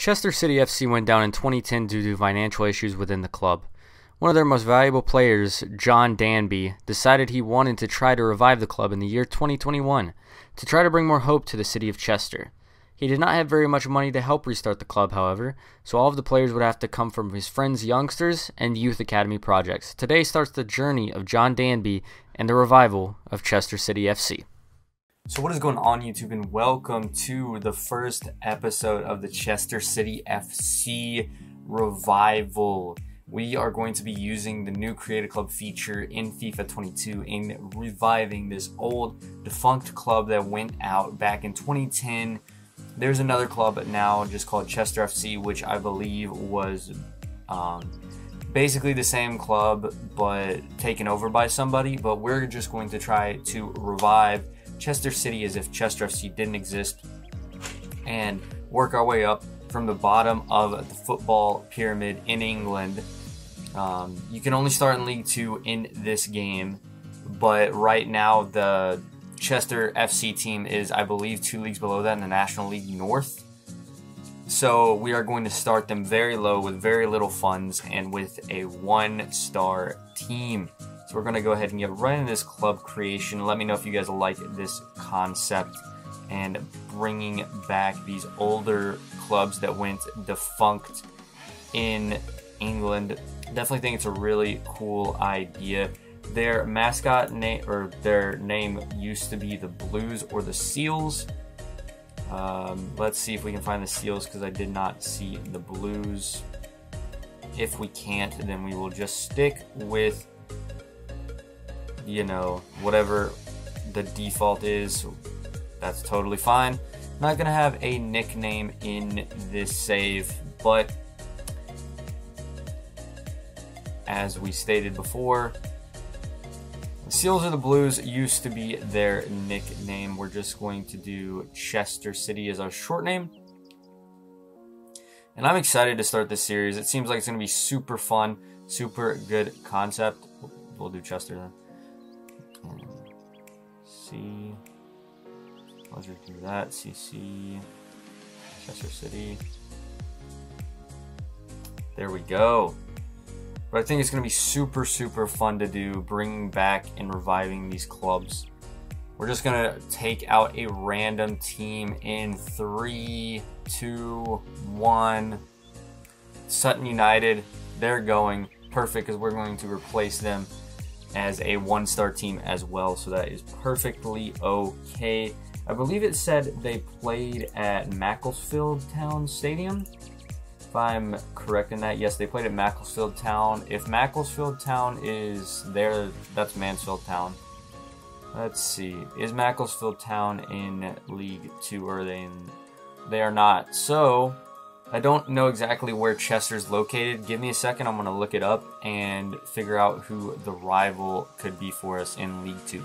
Chester City FC went down in 2010 due to financial issues within the club. One of their most valuable players, John Danby, decided he wanted to try to revive the club in the year 2021 to try to bring more hope to the city of Chester. He did not have very much money to help restart the club, however, so all of the players would have to come from his friends' youngsters and youth academy projects. Today starts the journey of John Danby and the revival of Chester City FC. So what is going on, YouTube, and welcome to the first episode of the Chester City FC revival. We are going to be using the new Create a Club feature in FIFA 22 in reviving this old defunct club that went out back in 2010. There's another club now just called Chester FC, which I believe was basically the same club but taken over by somebody. But we're just going to try to revive Chester City as if Chester FC didn't exist and work our way up from the bottom of the football pyramid in England. You can only start in League 2 in this game, but right now the Chester FC team is, I believe, 2 leagues below that in the National League North. So we are going to start them very low with very little funds and with a 1-star team. So we're going to go ahead and get right into this club creation. Let me know if you guys like this concept and bringing back these older clubs that went defunct in England. Definitely think it's a really cool idea. Their mascot name, or their name, used to be the Blues or the Seals. Let's see if we can find the Seals, because I did not see the Blues. If we can't, then we will just stick with, you know, whatever the default is. That's totally fine. Not gonna have a nickname in this save, but as we stated before, the Seals or the Blues used to be their nickname. We're just going to do Chester City as our short name. And I'm excited to start this series. It seems like it's going to be super fun, super good concept. We'll do Chester then. C. Let's just do that. CC. Chester City. There we go. But I think it's going to be super, super fun to do, bringing back and reviving these clubs. We're just going to take out a random team in 3, 2, 1. Sutton United, they're going. Perfect, because we're going to replace them as a 1-star team as well. So that is perfectly okay. I believe it said they played at Macclesfield Town Stadium. If I'm correct in that, yes, they played at Macclesfield Town. If Macclesfield Town is there, that's Mansfield Town. Let's see. Is Macclesfield Town in League 2 or are they in? They are not. So I don't know exactly where Chester's located. Give me a second. I'm going to look it up and figure out who the rival could be for us in League 2.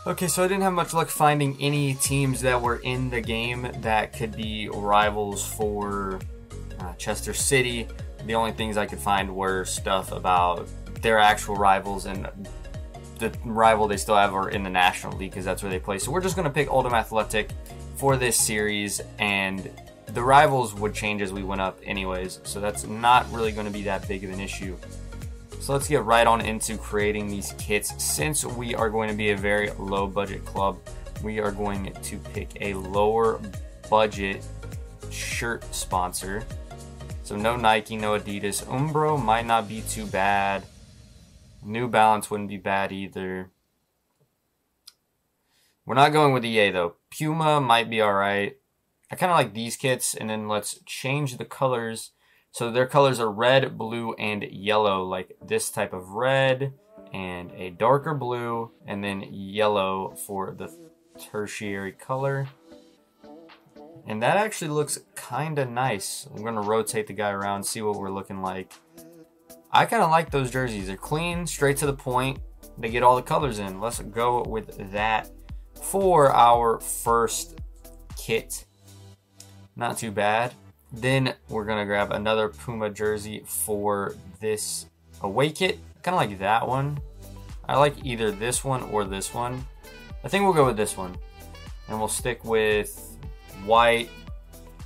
Okay, so I didn't have much luck finding any teams that were in the game that could be rivals for Chester City. The only things I could find were stuff about their actual rivals, and the rival they still have are in the National League because that's where they play. So we're just going to pick Oldham Athletic for this series, and the rivals would change as we went up anyways, so that's not really going to be that big of an issue. So let's get right on into creating these kits. Since we are going to be a very low budget club, we are going to pick a lower budget shirt sponsor. So no Nike, no Adidas. Umbro might not be too bad. New Balance wouldn't be bad either. We're not going with EA though. Puma might be alright. I kind of like these kits, and then let's change the colors. So their colors are red, blue, and yellow, like this type of red, and a darker blue, and then yellow for the tertiary color. And that actually looks kind of nice. I'm going to rotate the guy around, see what we're looking like. I kind of like those jerseys. They're clean, straight to the point. They get all the colors in. Let's go with that for our first kit. Not too bad. Then we're going to grab another Puma jersey for this away kit. Kind of like that one. I like either this one or this one. I think we'll go with this one. And we'll stick with white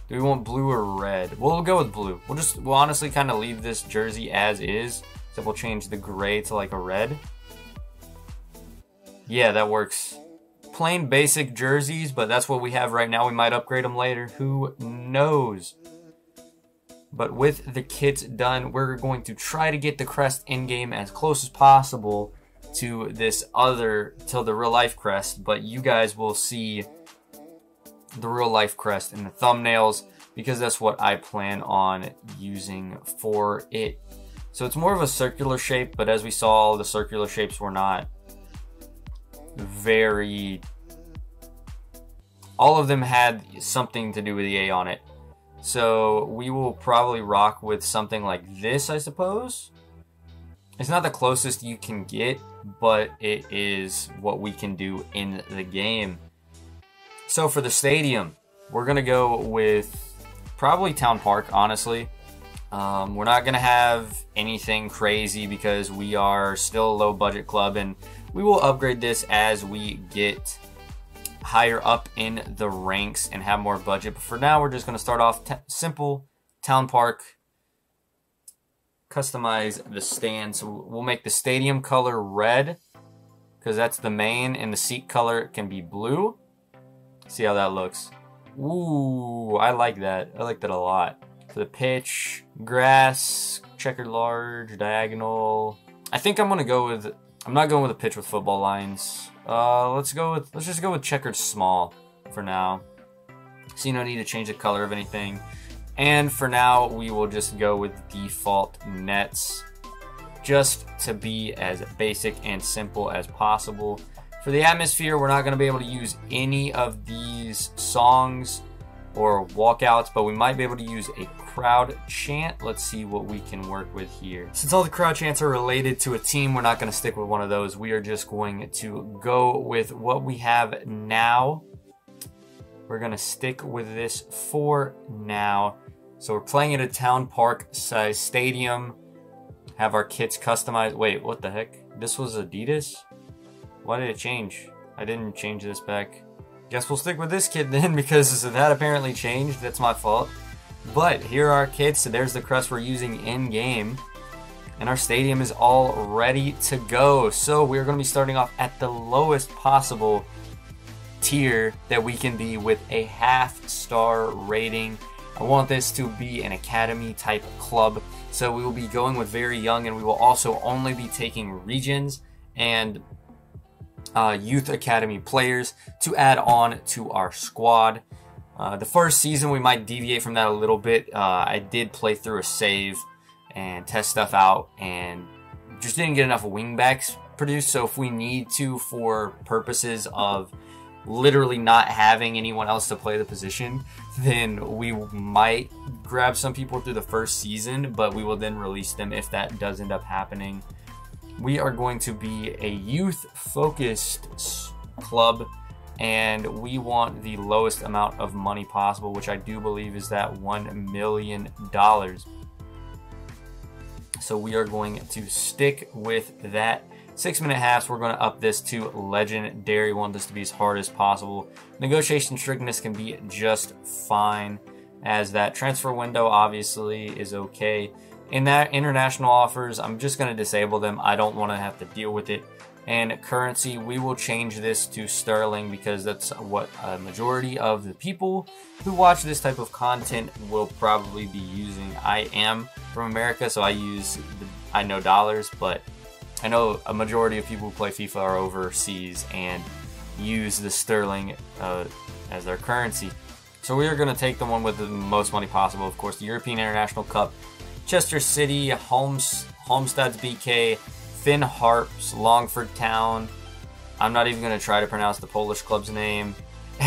Do we want blue or red? We'll go with blue. We'll honestly kind of leave this jersey as is. So we'll change the gray to like a red. Yeah, that works. Plain basic jerseys, but that's what we have right now. We might upgrade them later. Who knows? But with the kits done, we're going to try to get the crest in-game as close as possible to the real life crest. But you guys will see the real life crest in the thumbnails because that's what I plan on using for it. So it's more of a circular shape, but as we saw, the circular shapes were not very... All of them had something to do with the A on it. So we will probably rock with something like this, I suppose. It's not the closest you can get, but it is what we can do in the game. So for the stadium, we're going to go with probably Town Park, honestly. We're not going to have anything crazy because we are still a low budget club, and we will upgrade this as we get higher up in the ranks and have more budget. But for now, we're just going to start off simple Town Park. Customize the stand. So we'll make the stadium color red because that's the main, and the seat color can be blue. See how that looks. Ooh, I like that. I like that a lot. For the pitch, grass, checkered large, diagonal. I think I'm not going with a pitch with football lines. Let's just go with checkered small for now. So you don't need to change the color of anything. And for now, we will just go with default nets, just to be as basic and simple as possible. For the atmosphere, we're not going to be able to use any of these songs or walkouts, but we might be able to use a crowd chant. Let's see what we can work with here. Since all the crowd chants are related to a team, we're not going to stick with one of those. We are just going to go with what we have now. We're going to stick with this for now. So we're playing at a Town Park size stadium. Have our kits customized. Wait, what the heck? This was Adidas? Why did it change? I didn't change this back. Guess we'll stick with this kit then because that apparently changed. That's my fault. But here are our kits. So there's the crest we're using in game. And our stadium is all ready to go. So we're going to be starting off at the lowest possible tier that we can be with a half-star rating. I want this to be an academy type club. So we will be going with very young, and we will also only be taking regions and youth academy players to add on to our squad. The first season we might deviate from that a little bit. I did play through a save and test stuff out and just didn't get enough wingbacks produced. So if we need to, for purposes of literally not having anyone else to play the position, then we might grab some people through the first season, but we will then release them if that does end up happening. We are going to be a youth-focused club, and we want the lowest amount of money possible, which I do believe is that $1 million. So we are going to stick with that. 6-minute halves, we're going to up this to legendary. We want this to be as hard as possible. Negotiation strictness can be just fine, as that transfer window obviously is okay. In that international offers, I'm just going to disable them. I don't want to have to deal with it. And currency, we will change this to sterling because that's what a majority of the people who watch this type of content will probably be using. I am from America, so I know dollars, but I know a majority of people who play FIFA are overseas and use the sterling as their currency. So we are going to take the one with the most money possible, of course, the European International Cup. Chester City, Homesteads BK, Finn Harps, Longford Town. I'm not even going to try to pronounce the Polish club's name.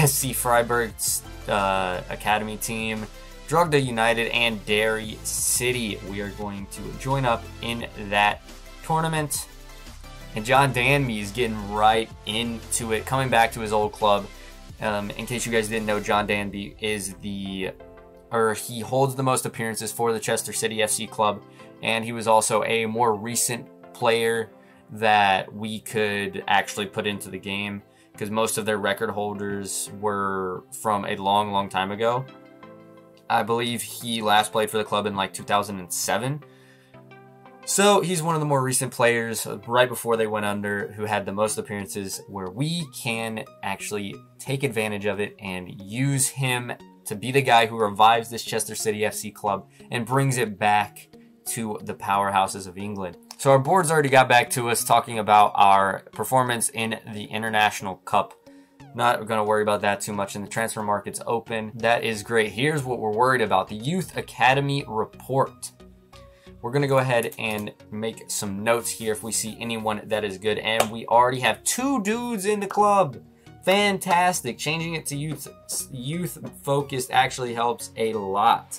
SC Freiburg's academy team. Drogda United and Derry City. We are going to join up in that tournament. And John Danby is getting right into it, coming back to his old club. In case you guys didn't know, John Danby is he holds the most appearances for the Chester City FC club, and he was also a more recent player that we could actually put into the game because most of their record holders were from a long time ago. I believe he last played for the club in like 2007. So he's one of the more recent players right before they went under who had the most appearances, where we can actually take advantage of it and use him to be the guy who revives this Chester City FC club and brings it back to the powerhouses of England. So our board's already got back to us talking about our performance in the International Cup. Not going to worry about that too much, and the transfer market's open. That is great. Here's what we're worried about: the Youth Academy report. We're going to go ahead and make some notes here if we see anyone that is good. And we already have 2 dudes in the club. Fantastic. Changing it to youth focused actually helps a lot,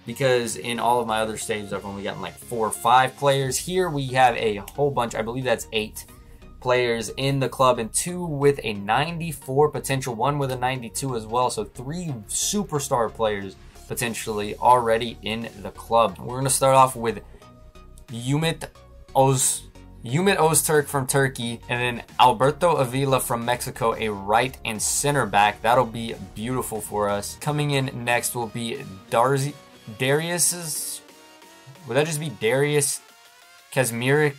because in all of my other stages I've only gotten like 4 or 5 players. Here we have a whole bunch. I believe that's 8 players in the club, and 2 with a 94 potential, 1 with a 92 as well. So 3 superstar players potentially already in the club. We're going to start off with Ümit Öztürk from Turkey, and then Alberto Avila from Mexico, a right and center back. That'll be beautiful for us. Coming in next will be Darius, would that just be Darius Kazmiric?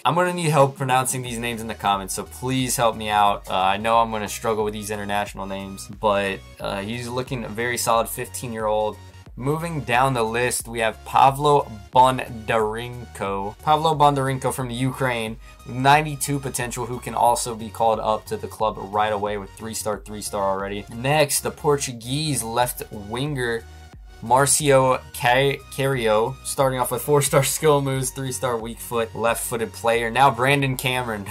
I'm going to need help pronouncing these names in the comments, so please help me out. I know I'm going to struggle with these international names, but he's looking very solid, 15-year-old. Moving down the list, we have Pavlo Bondarenko. Pavlo Bondarenko from the Ukraine, 92 potential, who can also be called up to the club right away with 3-star already. Next, the Portuguese left winger, Marcio Carrillo, starting off with 4-star skill moves, 3-star weak foot, left-footed player. Now Brandon Cameron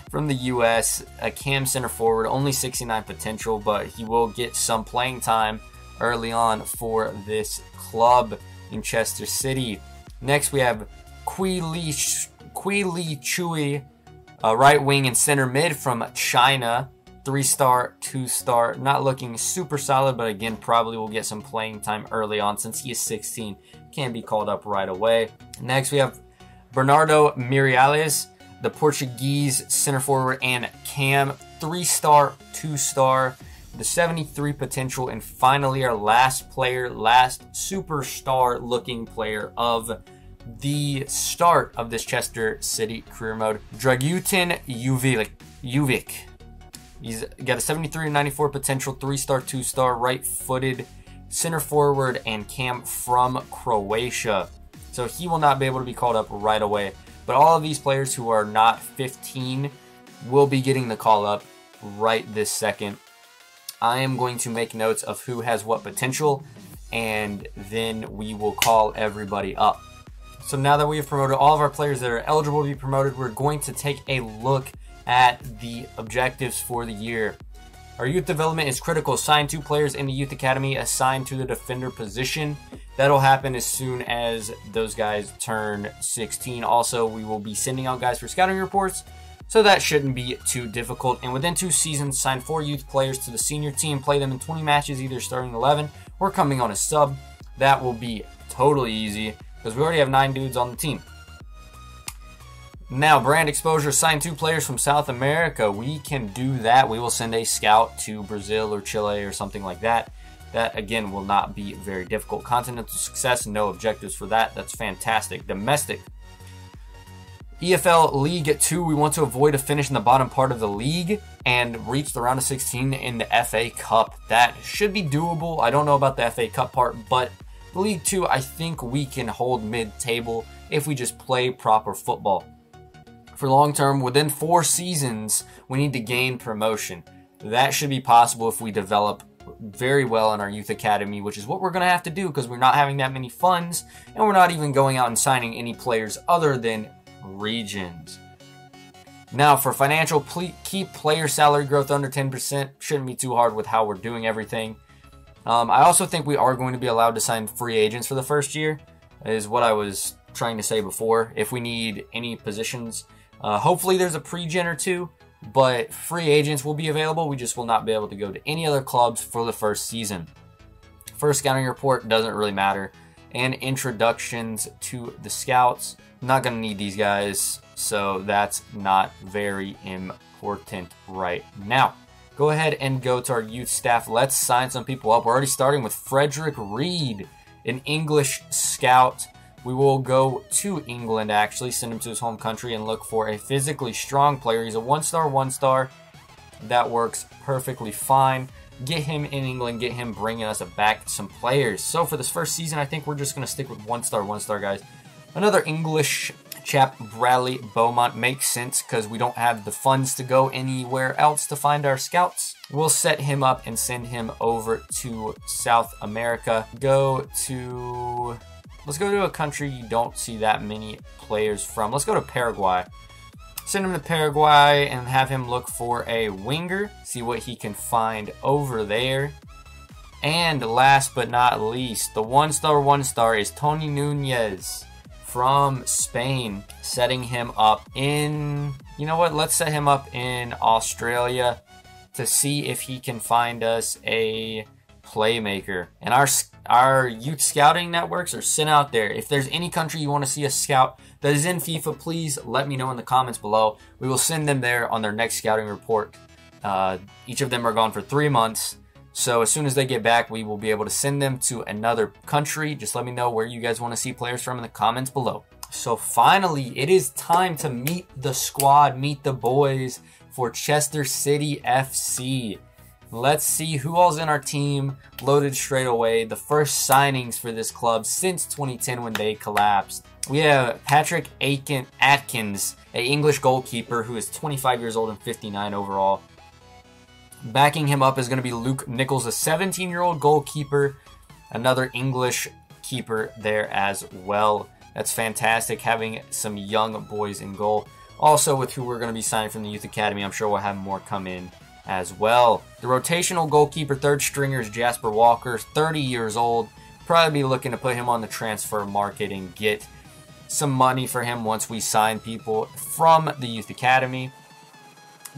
from the US, a cam center forward, only 69 potential, but he will get some playing time early on for this club in Chester City. Next we have Kui Li Chui, right wing and center mid from China. 3-star, 2-star, not looking super solid, but again, probably will get some playing time early on since he is 16, can be called up right away. Next, we have Bernardo Mireles, the Portuguese center forward and cam, 3-star, 2-star, the 73 potential, and finally our last player, last superstar looking player of the start of this Chester City career mode, Dragutin Juvic. He's got a 73 and 94 potential, 3-star, 2-star, right-footed center forward and cam from Croatia. So he will not be able to be called up right away. But all of these players who are not 15 will be getting the call up right this second. I am going to make notes of who has what potential, and then we will call everybody up. So now that we have promoted all of our players that are eligible to be promoted, we're going to take a look at the objectives for the year. Our youth development is critical. Assign 2 players in the youth academy assigned to the defender position. That'll happen as soon as those guys turn 16. Also, we will be sending out guys for scouting reports, so that shouldn't be too difficult. And within 2 seasons, sign 4 youth players to the senior team, play them in 20 matches, either starting 11 or coming on a sub. That will be totally easy because we already have 9 dudes on the team. Now, brand exposure, sign 2 players from South America. We can do that. We will send a scout to Brazil or Chile or something like that. That, again, will not be very difficult. Continental success, no objectives for that. That's fantastic. Domestic. EFL League 2, we want to avoid a finish in the bottom part of the league and reach the round of 16 in the FA Cup. That should be doable. I don't know about the FA Cup part, but the League 2, I think we can hold mid-table if we just play proper football. For long term, within 4 seasons, we need to gain promotion. That should be possible if we develop very well in our youth academy, which is what we're going to have to do because we're not having that many funds, and we're not even going out and signing any players other than regions. Now, for financial, keep player salary growth under 10%. Shouldn't be too hard with how we're doing everything. I also think we are going to be allowed to sign free agents for the first year, is what I was trying to say before. If we need any positions, hopefully there's a pre-gen or 2, but free agents will be available. We just will not be able to go to any other clubs for the first season. First scouting report doesn't really matter. And introductions to the scouts. Not going to need these guys, so that's not very important right now. go ahead and go to our youth staff. Let's sign some people up. We're already starting with Frederick Reed, an English scout. We will go to England, actually, send him to his home country and look for a physically strong player. He's a 1-star. That works perfectly fine. Get him in England, get him bringing us back some players. So for this first season, I think we're just going to stick with 1-star, guys. Another English chap, Bradley Beaumont, makes sense because we don't have the funds to go anywhere else to find our scouts. We'll set him up and send him over to South America. Let's go to a country you don't see that many players from. Let's go to Paraguay. Send him to Paraguay and have him look for a winger. See what he can find over there. And last but not least, the 1-star is Tony Nunez from Spain. Setting him up in... You know what? Let's set him up in Australia to see if he can find us a playmaker. And our youth scouting networks are sent out there. If there's any country you want to see us scout that is in FIFA, please let me know in the comments below. We will send them there on their next scouting report. Each of them are gone for 3 months. So as soon as they get back, we will be able to send them to another country. Just let me know where you guys want to see players from in the comments below. So finally, it is time to meet the squad, meet the boys for Chester City FC. Let's see who all's in our team, loaded straight away. The first signings for this club since 2010 when they collapsed. We have Patrick Atkins, an English goalkeeper who is 25 years old and 59 overall. Backing him up is going to be Luke Nichols, a 17-year-old goalkeeper. Another English keeper there as well. That's fantastic, having some young boys in goal. Also, with who we're going to be signing from the Youth Academy, I'm sure we'll have more come in as well. The rotational goalkeeper, third stringer, is Jasper Walker, 30 years old. Probably be looking to put him on the transfer market and get some money for him once we sign people from the Youth Academy.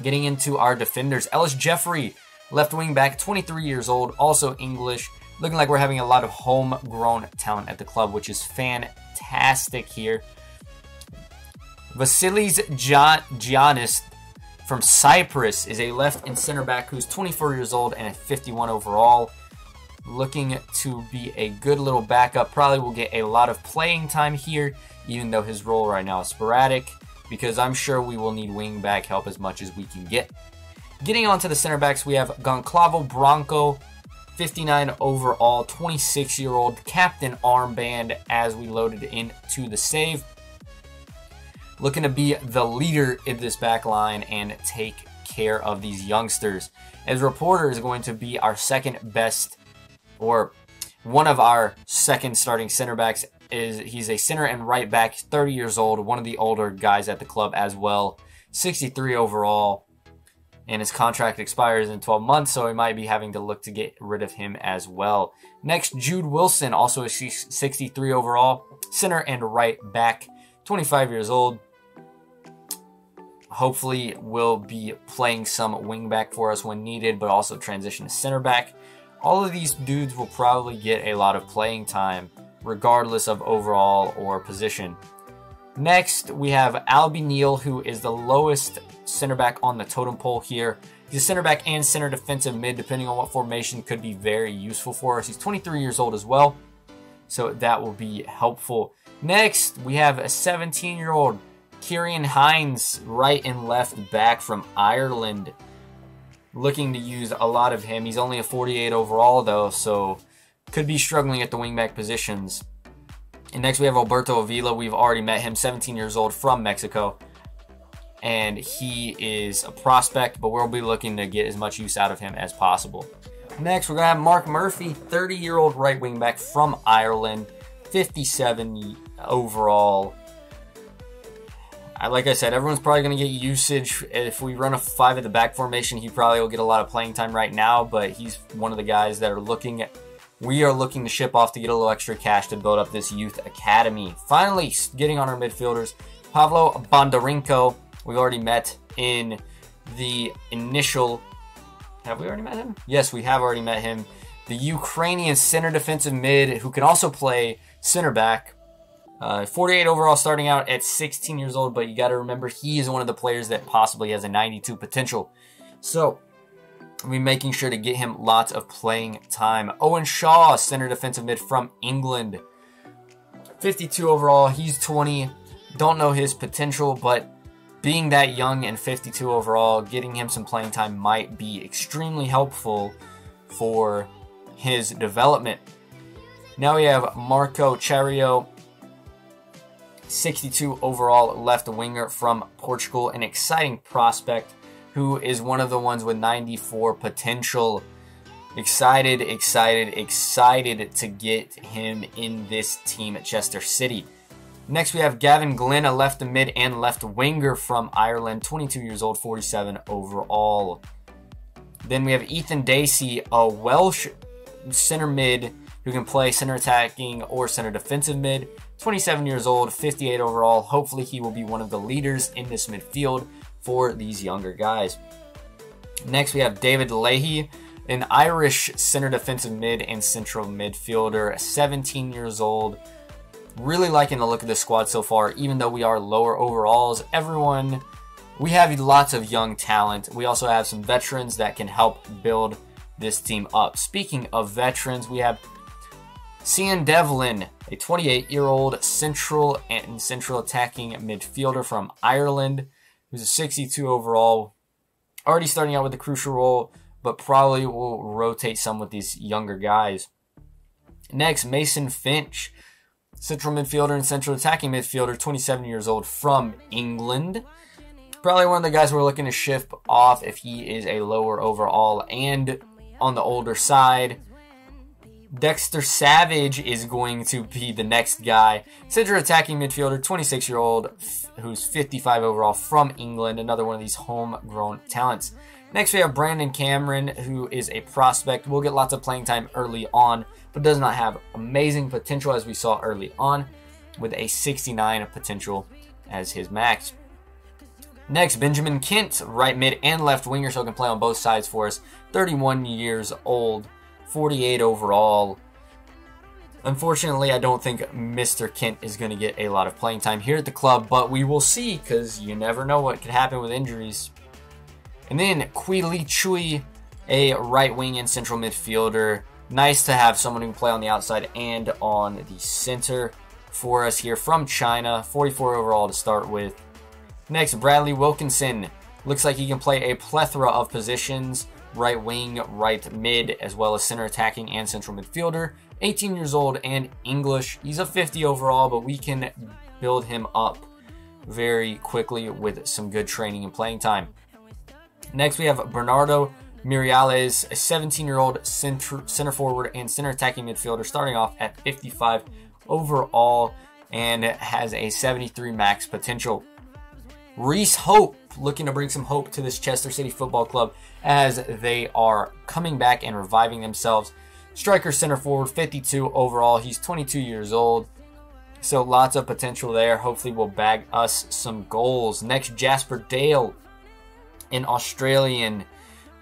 Getting into our defenders, Ellis Jeffrey, left wing back, 23 years old, also English. Looking like we're having a lot of homegrown talent at the club, which is fantastic here. Vasilis Giannis from Cyprus is a left and center back who's 24 years old and a 51 overall. Looking to be a good little backup. Probably will get a lot of playing time here, even though his role right now is sporadic, because I'm sure we will need wing back help as much as we can get. Getting on to the center backs, we have Goncalvo Branco, 59 overall, 26-year-old, captain armband as we loaded into the save. Looking to be the leader in this back line and take care of these youngsters. As reporter is going to be our second best, or one of our second starting center backs. He's a center and right back, 30 years old, one of the older guys at the club as well, 63 overall, and his contract expires in 12 months, so we might be having to look to get rid of him as well. Next, Jude Wilson, also a 63 overall, center and right back, 25 years old. Hopefully will be playing some wingback for us when needed, but also transition to center back. All of these dudes will probably get a lot of playing time, regardless of overall or position. Next, we have Albie Neal, who is the lowest center back on the totem pole here. He's a center back and center defensive mid, depending on what formation, could be very useful for us. He's 23 years old as well, so that will be helpful. Next, we have a 17-year-old Kieran Hines, right and left back from Ireland. Looking to use a lot of him. He's only a 48 overall though, so could be struggling at the wingback positions. And next we have Alberto Avila. We've already met him, 17 years old, from Mexico. And he is a prospect, but we'll be looking to get as much use out of him as possible. Next, we're going to have Mark Murphy, 30-year-old right wingback from Ireland, 57 overall. Like I said, everyone's probably going to get usage. If we run a 5 at the back formation, he probably will get a lot of playing time right now, but he's one of the guys that we are looking to ship off to get a little extra cash to build up this youth academy. Finally, getting on our midfielders, Pavlo Bondarenko. We've already met in the initial... Have we already met him? Yes, we have already met him. The Ukrainian center defensive mid who can also play center back. 48 overall, starting out at 16 years old, but you got to remember he is one of the players that possibly has a 92 potential. So We'll be making sure to get him lots of playing time. Owen Shaw, center defensive mid from England. 52 overall. He's 20. Don't know his potential, but being that young and 52 overall, getting him some playing time might be extremely helpful for his development. Now we have Marco Chario, 62 overall left winger from Portugal, an exciting prospect who is one of the ones with 94 potential. Excited to get him in this team at Chester City. Next we have Gavin Glynn, a left mid and left winger from Ireland, 22 years old, 47 overall. Then we have Ethan Dacey, a Welsh center mid who can play center attacking or center defensive mid, 27 years old, 58 overall. Hopefully he will be one of the leaders in this midfield for these younger guys. Next we have David Leahy, an Irish center defensive mid and central midfielder, 17 years old. Really liking the look of this squad so far, even though we are lower overalls. We have lots of young talent. We also have some veterans that can help build this team up. Speaking of veterans, we have Cian Devlin, a 28-year-old central attacking midfielder from Ireland, who's a 62 overall. Already starting out with a crucial role, but probably will rotate some with these younger guys. Next, Mason Finch, central midfielder and central attacking midfielder, 27 years old from England. Probably one of the guys we're looking to ship off if he is a lower overall and on the older side. Dexter Savage is going to be the next guy. Central attacking midfielder, 26-year-old, who's 55 overall from England. Another one of these homegrown talents. Next, we have Brandon Cameron, who is a prospect. Will get lots of playing time early on, but does not have amazing potential as we saw early on, with a 69 potential as his max. Next, Benjamin Kent, right mid and left winger, so can play on both sides for us. 31 years old, 48 overall. Unfortunately, I don't think Mr. Kent is going to get a lot of playing time here at the club, but we will see, because you never know what could happen with injuries. And then Kui Li Chui, a right wing and central midfielder. Nice to have someone who can play on the outside and on the center for us here from China. 44 overall to start with. Next, Bradley Wilkinson. Looks like he can play a plethora of positions. Right wing, right mid, as well as center attacking and central midfielder. 18 years old and English. He's a 50 overall, but we can build him up very quickly with some good training and playing time. Next, we have Bernardo Miriales, a 17-year-old center forward and center attacking midfielder, starting off at 55 overall and has a 73 max potential. Reese Hope, looking to bring some hope to this Chester City Football Club as they are coming back and reviving themselves. Striker center forward, 52 overall. He's 22 years old, so lots of potential there. Hopefully will bag us some goals. Next, Jasper Dale, an Australian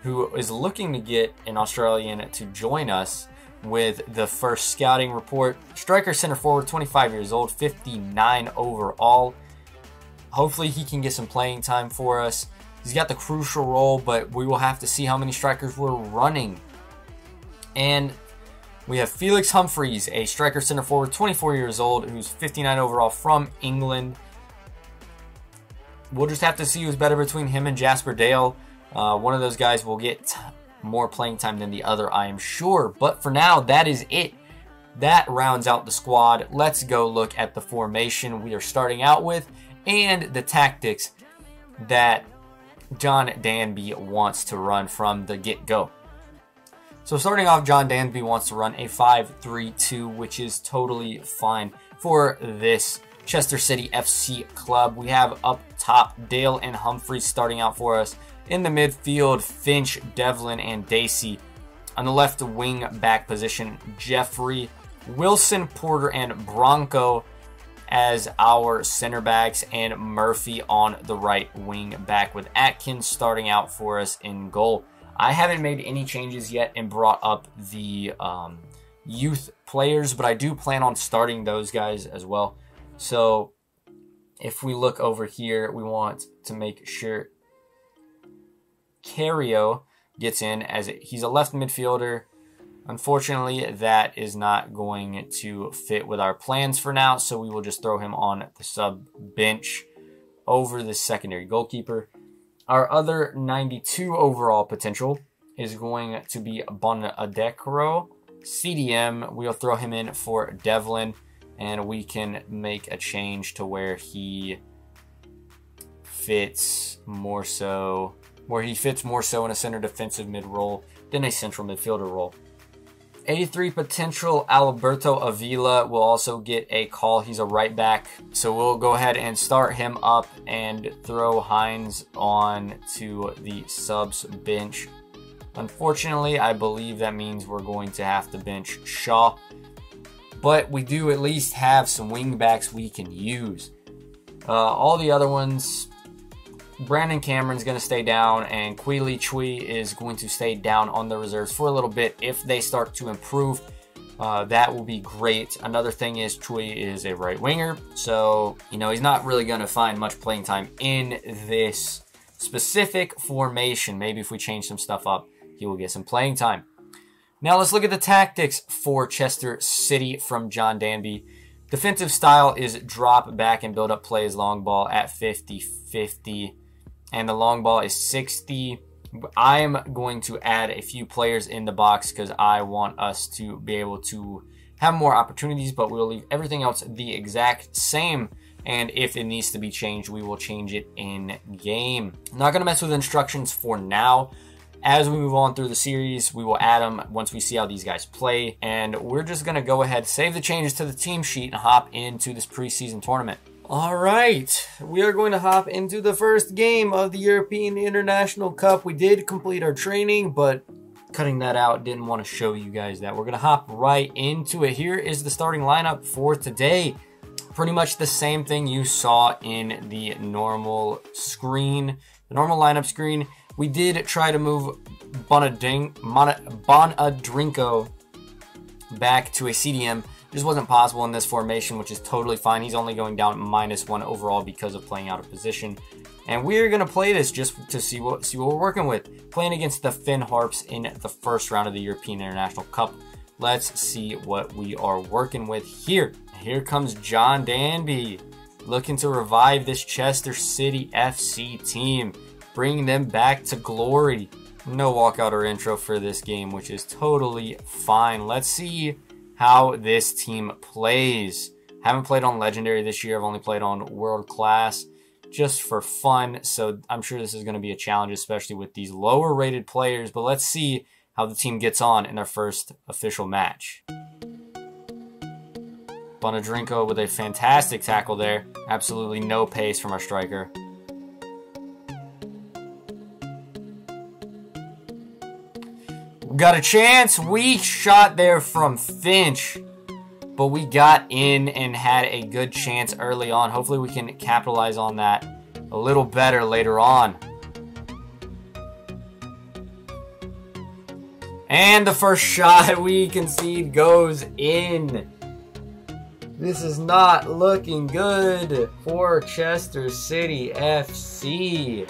who is looking to get an Australian to join us with the first scouting report. Striker center forward, 25 years old, 59 overall. Hopefully he can get some playing time for us. He's got the crucial role, but we will have to see how many strikers we're running. And we have Felix Humphreys, a striker center forward, 24 years old, who's 59 overall from England. We'll just have to see who's better between him and Jasper Dale. One of those guys will get more playing time than the other, I am sure. But for now, that is it. That rounds out the squad. Let's go look at the formation we are starting out with and the tactics that John Danby wants to run from the get-go. So starting off, John Danby wants to run a 5-3-2, which is totally fine for this Chester City FC club. We have up top Dale and Humphreys starting out for us. In the midfield, Finch, Devlin, and Dacey. On the left wing back position, Jeffrey, Wilson, Porter, and Bronco as our center backs, and Murphy on the right wing back, with Atkins starting out for us in goal. I haven't made any changes yet and brought up the youth players, but I do plan on starting those guys as well. So if we look over here, we want to make sure Cario, gets in, as he's a left midfielder. Unfortunately, that is not going to fit with our plans for now, so we will just throw him on the sub bench over the secondary goalkeeper. Our other 92 overall potential is going to be Bonadecro. CDM, we'll throw him in for Devlin, and we can make a change to where he fits more so in a center defensive mid role than a central midfielder role. 83 potential Alberto Avila will also get a call. He's a right back, so we'll go ahead and start him up and throw Hines on to the subs bench. Unfortunately, I believe that means we're going to have to bench Shaw, but we do at least have some wing backs we can use. All the other ones, Brandon Cameron's going to stay down, and Queely Chui is going to stay down on the reserves for a little bit. If they start to improve, that will be great. Another thing is Chui is a right winger, so he's not really going to find much playing time in this specific formation. Maybe if we change some stuff up, he will get some playing time. Now let's look at the tactics for Chester City from John Danby. Defensive style is drop back and build up plays long ball at 50-50. And the long ball is 60. I'm going to add a few players in the box because I want us to be able to have more opportunities, but we'll leave everything else the exact same. And if it needs to be changed, we will change it in game. I'm not going to mess with instructions for now. As we move on through the series, we will add them once we see how these guys play. And we're just going to go ahead, save the changes to the team sheet, and hop into this preseason tournament. All right, we are going to hop into the first game of the European International Cup. We did complete our training, but cutting that out, didn't want to show you guys that. We're going to hop right into it. Here is the starting lineup for today. Pretty much the same thing you saw in the normal screen, the normal lineup screen. We did try to move Bonadrinko back to a CDM. This wasn't possible in this formation, which is totally fine. He's only going down -1 overall because of playing out of position. And we're going to play this just to see what we're working with. Playing against the Finn Harps in the first round of the European International Cup. Let's see what we are working with here. Here comes John Danby, looking to revive this Chester City FC team. Bring them back to glory. No walkout or intro for this game, which is totally fine. Let's see how this team plays. Haven't played on Legendary this year. I've only played on World Class just for fun. So I'm sure this is going to be a challenge, especially with these lower rated players. But let's see how the team gets on in their first official match. Bonadrinko with a fantastic tackle there. Absolutely no pace from our striker. Got a chance. Weak shot there from Finch, but we got in and had a good chance early on. Hopefully we can capitalize on that a little better later on. And the first shot we concede goes in. This is not looking good for Chester City FC.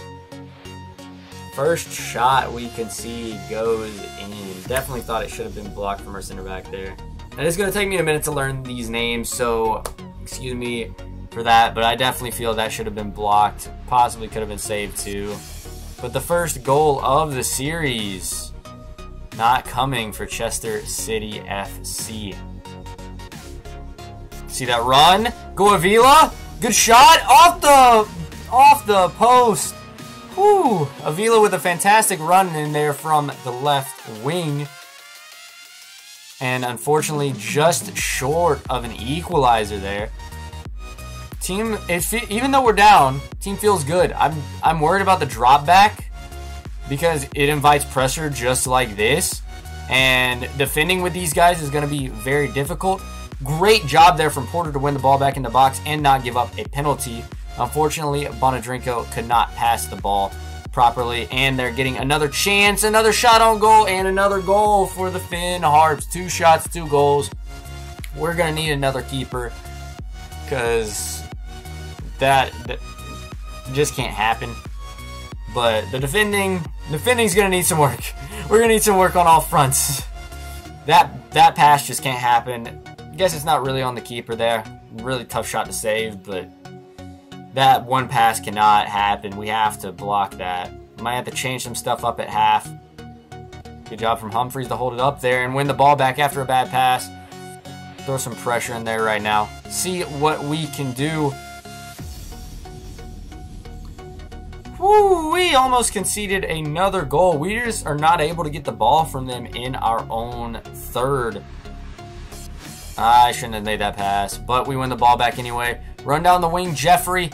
First shot we concede goes in. Definitely thought it should have been blocked from our center back there. And it's going to take me a minute to learn these names, so excuse me for that. But I definitely feel that should have been blocked. Possibly could have been saved too. But the first goal of the series not coming for Chester City FC. See that run? Go Avila. Good shot off the post. Whew. Avila with a fantastic run in there from the left wing. And unfortunately just short of an equalizer there. Team, even though we're down, team feels good. I'm worried about the drop back because it invites pressure just like this. And defending with these guys is going to be very difficult. Great job there from Porter to win the ball back in the box and not give up a penalty. Unfortunately, Bonadrinko could not pass the ball properly, and they're getting another chance, another shot on goal, and another goal for the Finn Harps. 2 shots, 2 goals. We're going to need another keeper because that just can't happen. But the defending Defending's going to need some work. We're going to need some work on all fronts. That pass just can't happen. I guess it's not really on the keeper there. Really tough shot to save, but that one pass cannot happen. We have to block that. Might have to change some stuff up at half. Good job from Humphries to hold it up there and win the ball back after a bad pass. Throw some pressure in there right now. See what we can do. Woo, we almost conceded another goal. We just are not able to get the ball from them in our own third. I shouldn't have made that pass, but we win the ball back anyway. Run down the wing, Jeffrey.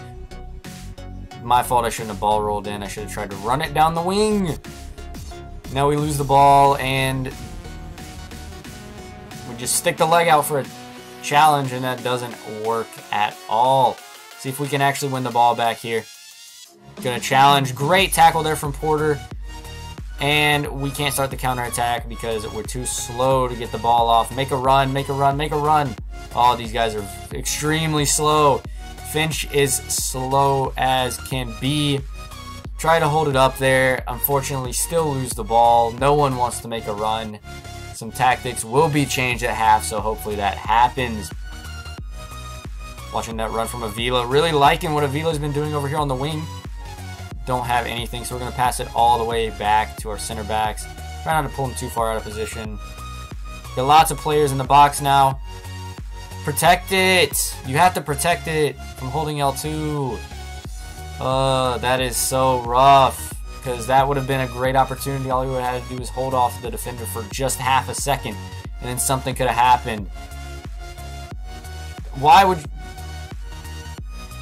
My fault, I shouldn't have ball rolled in. I should have tried to run it down the wing. Now we lose the ball, and we just stick the leg out for a challenge, and that doesn't work at all. See if we can actually win the ball back here. Gonna challenge. Great tackle there from Porter. And we can't start the counterattack because we're too slow to get the ball off. Make a run, make a run, make a run. Oh, these guys are extremely slow. Finch is slow as can be. Try to hold it up there. Unfortunately, still lose the ball. No one wants to make a run. Some tactics will be changed at half, so hopefully that happens. Watching that run from Avila. Really liking what Avila's been doing over here on the wing. Don't have anything, so we're going to pass it all the way back to our center backs. Try not to pull them too far out of position. Got lots of players in the box now. Protect it. You have to protect it from holding L2. That is so rough, because that would have been a great opportunity. All you would have had to do is hold off the defender for just half a second, and then something could have happened. Why would...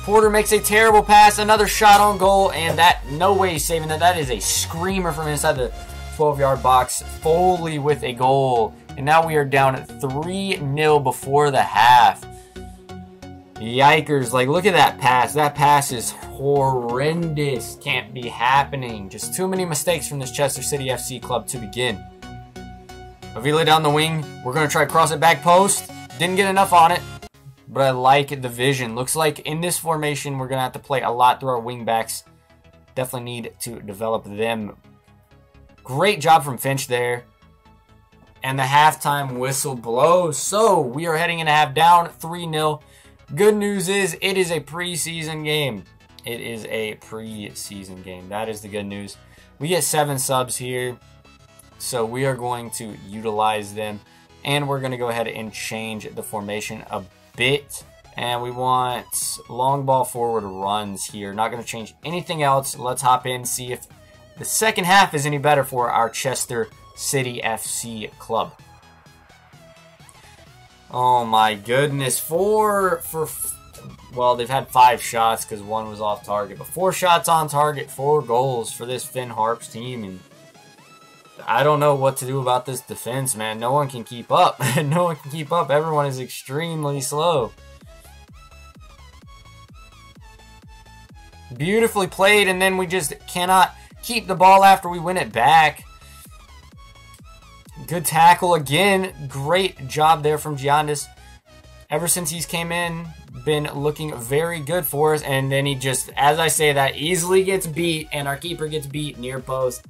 Porter makes a terrible pass, another shot on goal, and that, no way he's saving that. That is a screamer from inside the 12-yard box. Foley with a goal, and now we are down at 3-0 before the half. Yikers, like, look at that pass. That pass is horrendous. Can't be happening. Just too many mistakes from this Chester City FC club to begin. Avila down the wing. We're going to try to cross it back post. Didn't get enough on it. But I like the vision. Looks like in this formation, we're going to have to play a lot through our wing backs. Definitely need to develop them. Great job from Finch there. And the halftime whistle blows. So we are heading into half down 3-0. Good news is it is a preseason game. It is a preseason game. That is the good news. We get 7 subs here. So we are going to utilize them. And we're going to go ahead and change the formation a bit, and we want long ball forward runs here. Not going to change anything else. Let's hop in, see if the second half is any better for our Chester City FC club. Oh my goodness, well, they've had 5 shots because 1 was off target, but 4 shots on target, 4 goals for this Finn Harps team, and I don't know what to do about this defense, man. No one can keep up. No one can keep up. Everyone is extremely slow. Beautifully played, and then we just cannot keep the ball after we win it back. Good tackle again. Great job there from Giannis. Ever since he's came in, been looking very good for us, and then he just, as I say that, easily gets beat, and our keeper gets beat near post.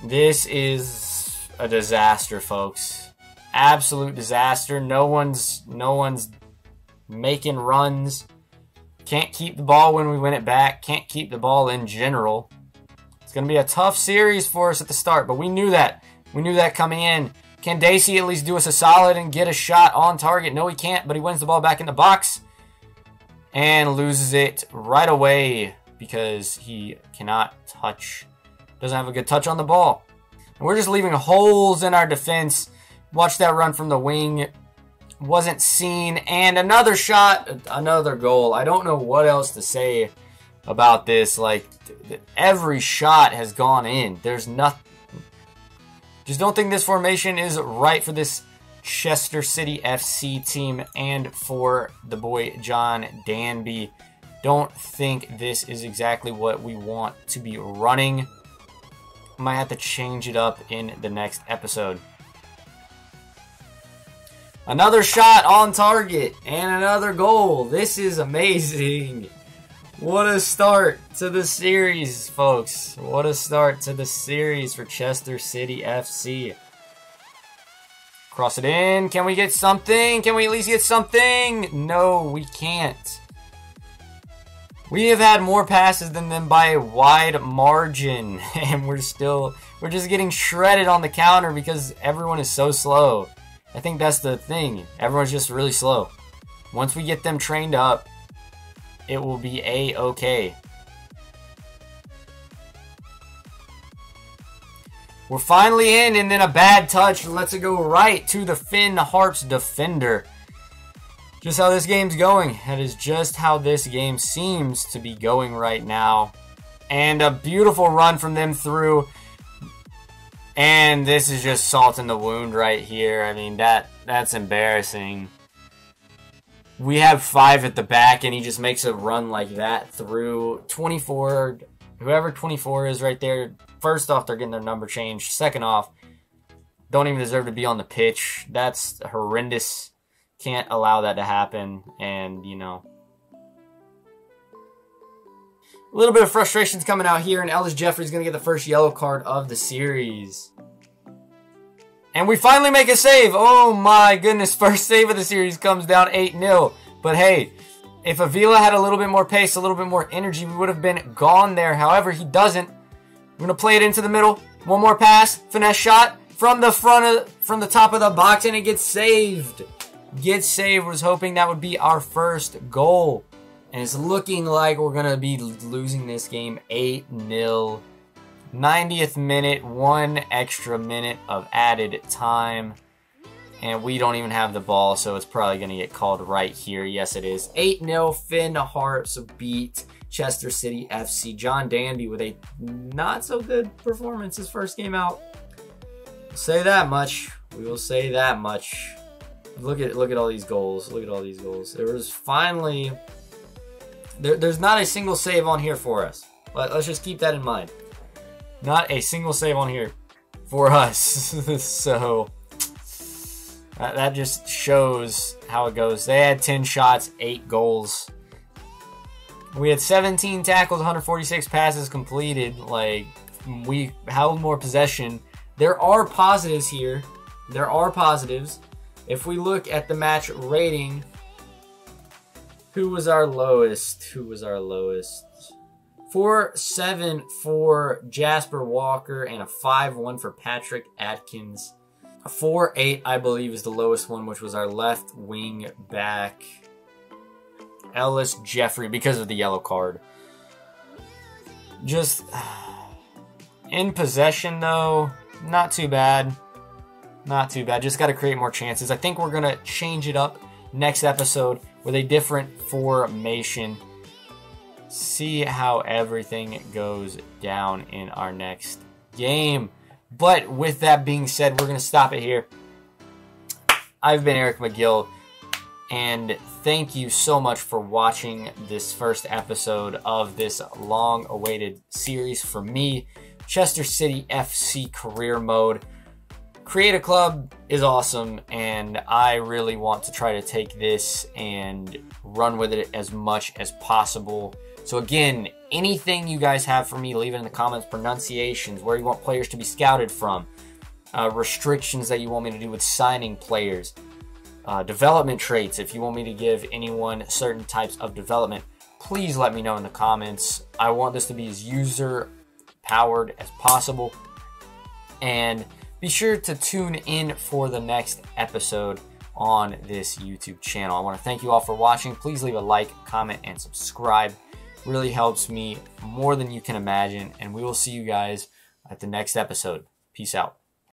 This is a disaster, folks. Absolute disaster. No one's making runs. Can't keep the ball when we win it back. Can't keep the ball in general. It's going to be a tough series for us at the start, but we knew that. We knew that coming in. Can Dacey at least do us a solid and get a shot on target? No, he can't, but he wins the ball back in the box and loses it right away because he cannot touch. Doesn't have a good touch on the ball. And we're just leaving holes in our defense. Watch that run from the wing. Wasn't seen. And another shot, another goal. I don't know what else to say about this. Like, every shot has gone in. There's nothing. Just don't think this formation is right for this Chester City FC team and for the boy John Danby. Don't think this is exactly what we want to be running. Might have to change it up in the next episode. Another shot on target and another goal. This is amazing. What a start to the series, folks. What a start to the series for Chester City FC. Cross it in. Can we get something? Can we at least get something? No, we can't. We have had more passes than them by a wide margin. And we're just getting shredded on the counter because everyone is so slow. I think that's the thing. Everyone's just really slow. Once we get them trained up, it will be a-okay. We're finally in, and then a bad touch lets it go right to the Finn Harps defender. Just how this game's going. That is just how this game seems to be going right now. And a beautiful run from them through. And this is just salt in the wound right here. I mean, that's embarrassing. We have 5 at the back, and he just makes a run like that through 24. Whoever 24 is right there, first off, they're getting their number changed. Second off, don't even deserve to be on the pitch. That's horrendous. Can't allow that to happen. And, you know, a little bit of frustration's coming out here, and Ellis Jeffrey's going to get the first yellow card of the series. And we finally make a save. Oh my goodness, first save of the series comes down 8-0. But hey, if Avila had a little bit more pace, a little bit more energy, we would have been gone there. However, he doesn't. We're going to play it into the middle. One more pass, finesse shot from the top of the box, and it gets saved. Gets saved. Was hoping that would be our first goal. And it's looking like we're going to be losing this game 8-0. 90th minute, 1 extra minute of added time. And we don't even have the ball, so it's probably going to get called right here. Yes, it is. 8-0, Finn Harps beat Chester City FC. John Danby with a not-so-good performance his first game out. We'll say that much. We will say that much. Look at all these goals. Look at all these goals. There was finally... There's not a single save on here for us. Let's just keep that in mind. Not a single save on here for us. So that just shows how it goes. They had 10 shots, 8 goals. We had 17 tackles, 146 passes completed. Like, we held more possession. There are positives here. There are positives. If we look at the match rating, who was our lowest? Who was our lowest? 4.7 for Jasper Walker and a 5.1 for Patrick Atkins. A 4.8, I believe, is the lowest one, which was our left wing back, Ellis Jeffrey, because of the yellow card. Just in possession, though, not too bad. Not too bad. Just got to create more chances. I think we're going to change it up next episode with a different formation. See how everything goes down in our next game. But with that being said, we're going to stop it here. I've been Eric McGill, and thank you so much for watching this first episode of this long-awaited series for me, Chester City FC Career Mode. Create a Club is awesome, and I really want to try to take this and run with it as much as possible. So again, anything you guys have for me, leave it in the comments. Pronunciations, where you want players to be scouted from, restrictions that you want me to do with signing players, development traits, if you want me to give anyone certain types of development, please let me know in the comments. I want this to be as user-powered as possible. And be sure to tune in for the next episode on this YouTube channel. I want to thank you all for watching. Please leave a like, comment, and subscribe. Really helps me more than you can imagine, and we will see you guys at the next episode. Peace out.